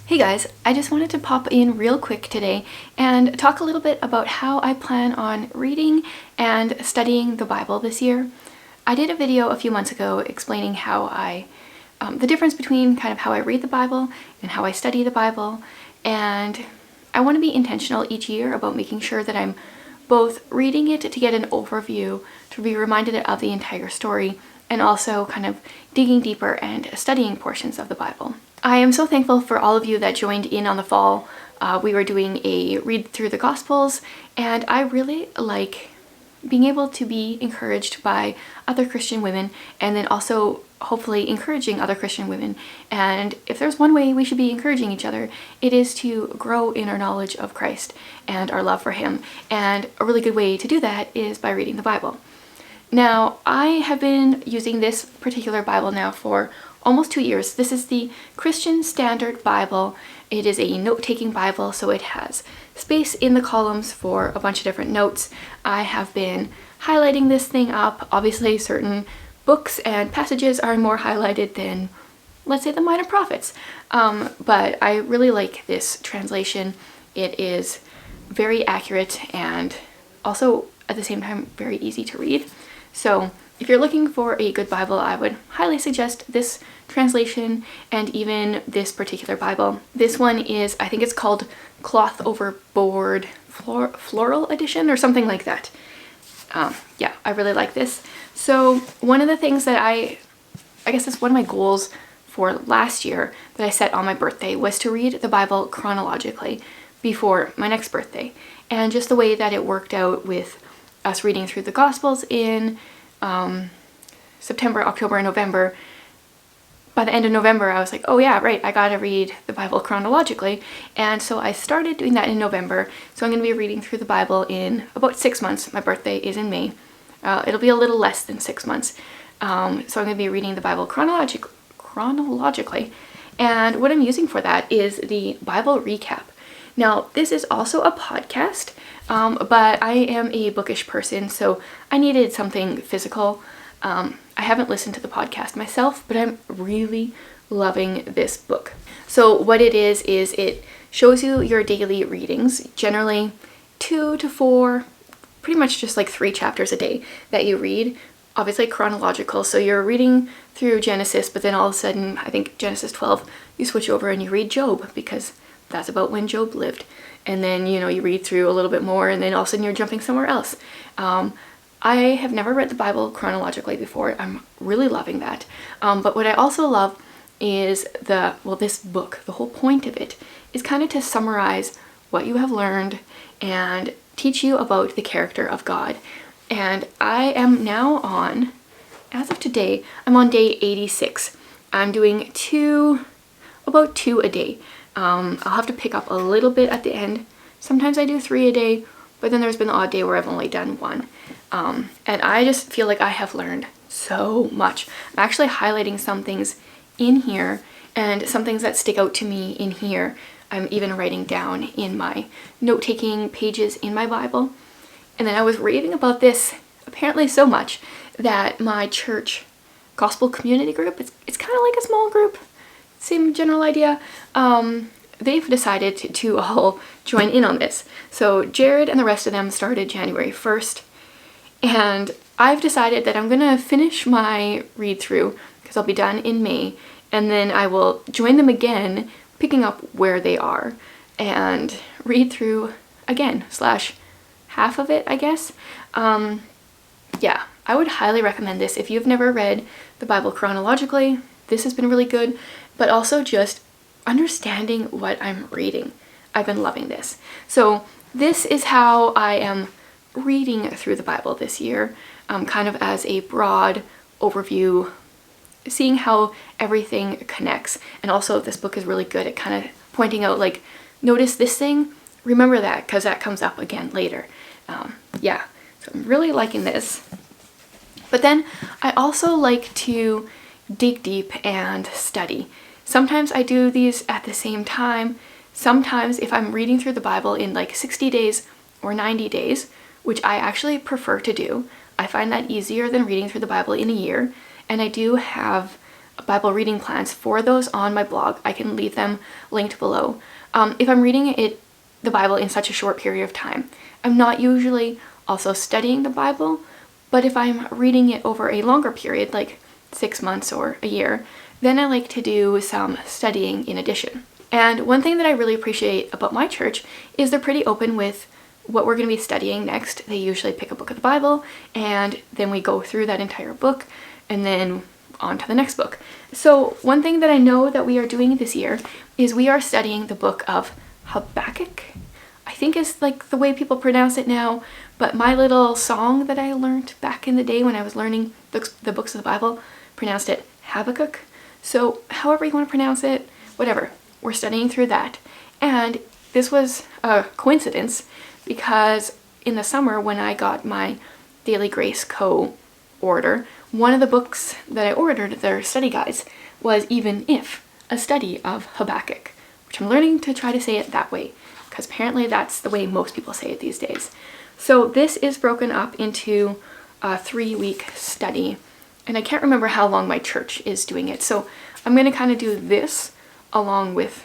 Hey guys, I just wanted to pop in real quick today and talk a little bit about how I plan on reading and studying the Bible this year. I did a video a few months ago explaining the difference between kind of how I read the Bible and how I study the Bible, and I want to be intentional each year about making sure that I'm both reading it to get an overview, to be reminded of the entire story, and also kind of digging deeper and studying portions of the Bible. I am so thankful for all of you that joined in on the fall. We were doing a read through the Gospels, and I really like being able to be encouraged by other Christian women, and then also hopefully encouraging other Christian women. And if there's one way we should be encouraging each other, it is to grow in our knowledge of Christ and our love for Him. And a really good way to do that is by reading the Bible. Now, I have been using this particular Bible now for almost 2 years. This is the Christian Standard Bible. It is a note-taking Bible, so it has space in the columns for a bunch of different notes. I have been highlighting this thing up. Obviously, certain books and passages are more highlighted than, let's say, the Minor Prophets. But I really like this translation. It is very accurate and also, at the same time, very easy to read. So if you're looking for a good Bible, I would highly suggest this translation and even this particular Bible. This one is, I think it's called Cloth Over Board Floral Edition or something like that. Yeah, I really like this. So one of the things that I guess it's one of my goals for last year that I set on my birthday was to read the Bible chronologically before my next birthday. And just the way that it worked out with us reading through the Gospels in September, October, and November. By the end of November, I was like, oh yeah, right, I gotta read the Bible chronologically. And so I started doing that in November. So I'm gonna be reading through the Bible in about 6 months. My birthday is in May. It'll be a little less than 6 months. So I'm gonna be reading the Bible chronologically. And what I'm using for that is the Bible recap. Now, this is also a podcast, but I am a bookish person, so I needed something physical. I haven't listened to the podcast myself, but I'm really loving this book. So what it is it shows you your daily readings, generally 2 to 4, pretty much just like 3 chapters a day that you read. Obviously chronological, so you're reading through Genesis, but then all of a sudden, I think Genesis 12, you switch over and you read Job, because that's about when Job lived. And then, you read through a little bit more, and then all of a sudden you're jumping somewhere else. I have never read the Bible chronologically before. I'm really loving that. But what I also love is this book, the whole point of it is kind of to summarize what you have learned and teach you about the character of God. And I am now on, as of today, I'm on day 86. I'm doing about two a day. I'll have to pick up a little bit at the end. Sometimes I do 3 a day, but then there's been the odd day where I've only done 1. And I just feel like I have learned so much. I'm actually highlighting some things in here, and some things that stick out to me in here I'm even writing down in my note-taking pages in my Bible. And then I was raving about this apparently so much that my church gospel community group, it's kind of like a small group, same general idea, they've decided to all join in on this. So Jared and the rest of them started January 1st, and I've decided that I'm gonna finish my read through, because I'll be done in May, and then I will join them again, picking up where they are, and read through again, / half of it, I guess. Yeah, I would highly recommend this. If you've never read the Bible chronologically, this has been really good, but also just understanding what I'm reading. I've been loving this. So this is how I am reading through the Bible this year, kind of as a broad overview, seeing how everything connects. And also this book is really good at kind of pointing out, like, notice this thing, remember that, because that comes up again later. Yeah, so I'm really liking this. But then I also like to dig deep and study. Sometimes I do these at the same time. Sometimes if I'm reading through the Bible in like 60 days or 90 days, which I actually prefer to do, I find that easier than reading through the Bible in a year. And I do have Bible reading plans for those on my blog. I can leave them linked below. If I'm reading the Bible in such a short period of time, I'm not usually also studying the Bible, but if I'm reading it over a longer period, like 6 months or a year, then I like to do some studying in addition. And one thing that I really appreciate about my church is they're pretty open with what we're going to be studying next. They usually pick a book of the Bible and then we go through that entire book and then on to the next book. So one thing that I know that we are doing this year is we are studying the book of Habakkuk. I think is like the way people pronounce it now, but my little song that I learned back in the day when I was learning the books of the Bible pronounced it Habakkuk. So however you want to pronounce it, whatever. We're studying through that. And this was a coincidence because in the summer when I got my Daily Grace Co. order, one of the books that I ordered, their study guides, was Even If, a study of Habakkuk, which I'm learning to try to say it that way because apparently that's the way most people say it these days. So this is broken up into a 3-week study, and I can't remember how long my church is doing it. So I'm going to kind of do this along with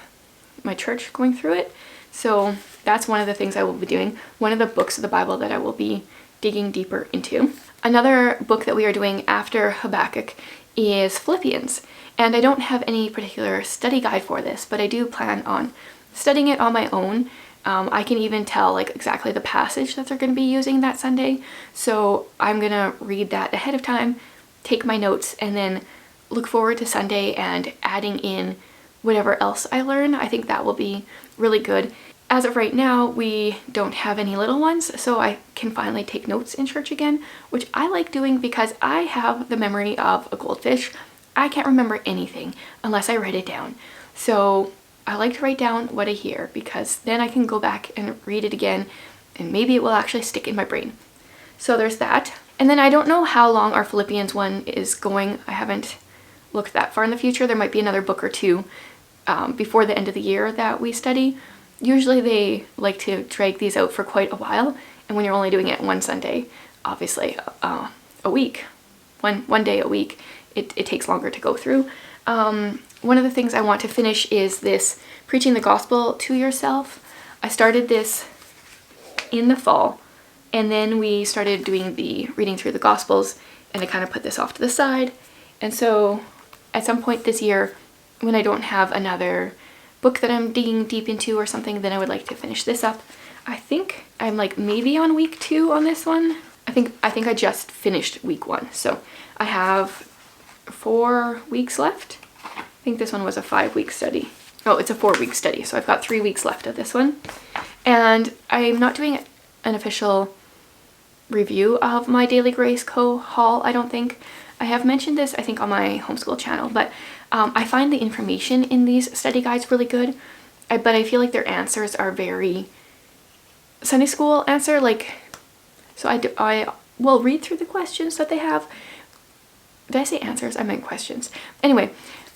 my church going through it. So that's one of the things I will be doing. One of the books of the Bible that I will be digging deeper into. Another book that we are doing after Habakkuk is Philippians. And I don't have any particular study guide for this, but I do plan on studying it on my own. I can even tell like exactly the passage that they're going to be using that Sunday. So I'm going to read that ahead of time, take my notes, and then look forward to Sunday and adding in whatever else I learn. I think that will be really good. As of right now, we don't have any little ones, so I can finally take notes in church again, which I like doing because I have the memory of a goldfish. I can't remember anything unless I write it down. So I like to write down what I hear because then I can go back and read it again and maybe it will actually stick in my brain. So there's that. And then I don't know how long our Philippians one is going. I haven't looked that far in the future. There might be another book or two before the end of the year that we study. Usually they like to drag these out for quite a while, and when you're only doing it one Sunday, obviously a week, one day a week, it takes longer to go through. One of the things I want to finish is this Preaching the Gospel to Yourself. I started this in the fall, and then we started doing the reading through the Gospels, and I kind of put this off to the side. And so at some point this year, when I don't have another book that I'm digging deep into or something, then I would like to finish this up. I think I'm like maybe on week 2 on this one. I think I just finished week 1. So I have 4 weeks left. I think this one was a 5-week study. Oh, it's a 4-week study. So I've got 3 weeks left of this one. And I'm not doing an official review of my Daily Grace Co. haul, I don't think. I have mentioned this, I think, on my homeschool channel, but I find the information in these study guides really good, but I feel like their answers are very Sunday school answer, like, so I will read through the questions that they have. Did I say answers? I meant questions. Anyway,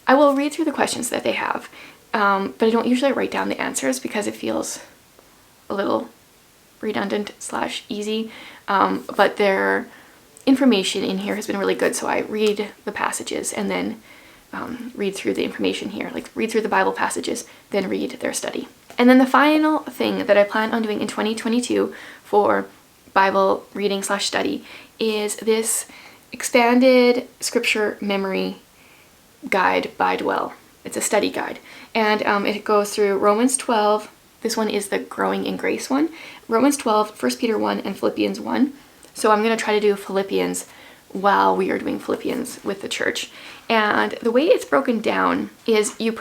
I will read through the questions that they have, but I don't usually write down the answers because it feels a little redundant / easy, but their information in here has been really good, so I read the passages and then read through the information here, like read through the Bible passages, then read their study. And then the final thing that I plan on doing in 2022 for Bible reading / study is this expanded scripture memory guide by Dwell. It's a study guide, and it goes through Romans 12. This one is the Growing in Grace one. Romans 12, 1 Peter 1, and Philippians 1. So I'm going to try to do Philippians while we are doing Philippians with the church. And the way it's broken down is you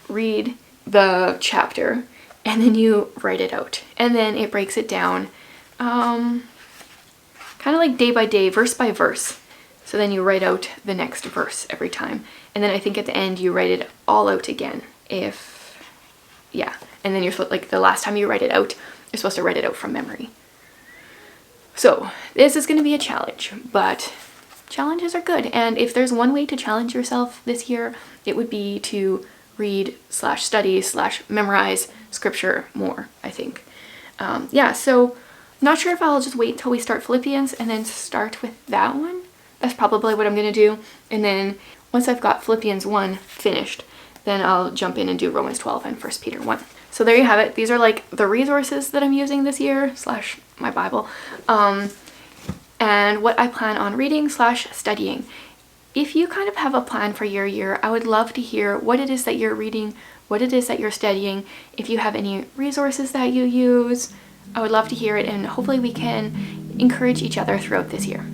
read the chapter and then you write it out. And then it breaks it down kind of like day by day, verse by verse. So then you write out the next verse every time. And then I think at the end you write it all out again. And then you're supposed, like the last time you write it out, you're supposed to write it out from memory. So this is going to be a challenge, but challenges are good. And if there's one way to challenge yourself this year, it would be to read / study / memorize scripture more, I think. So I'm not sure if I'll just wait until we start Philippians and then start with that one. That's probably what I'm going to do. And then once I've got Philippians 1 finished, then I'll jump in and do Romans 12 and 1 Peter 1. So there you have it. These are like the resources that I'm using this year / my Bible, and what I plan on reading / studying. If you kind of have a plan for your year, I would love to hear what it is that you're reading, what it is that you're studying. If you have any resources that you use, I would love to hear it, and hopefully we can encourage each other throughout this year.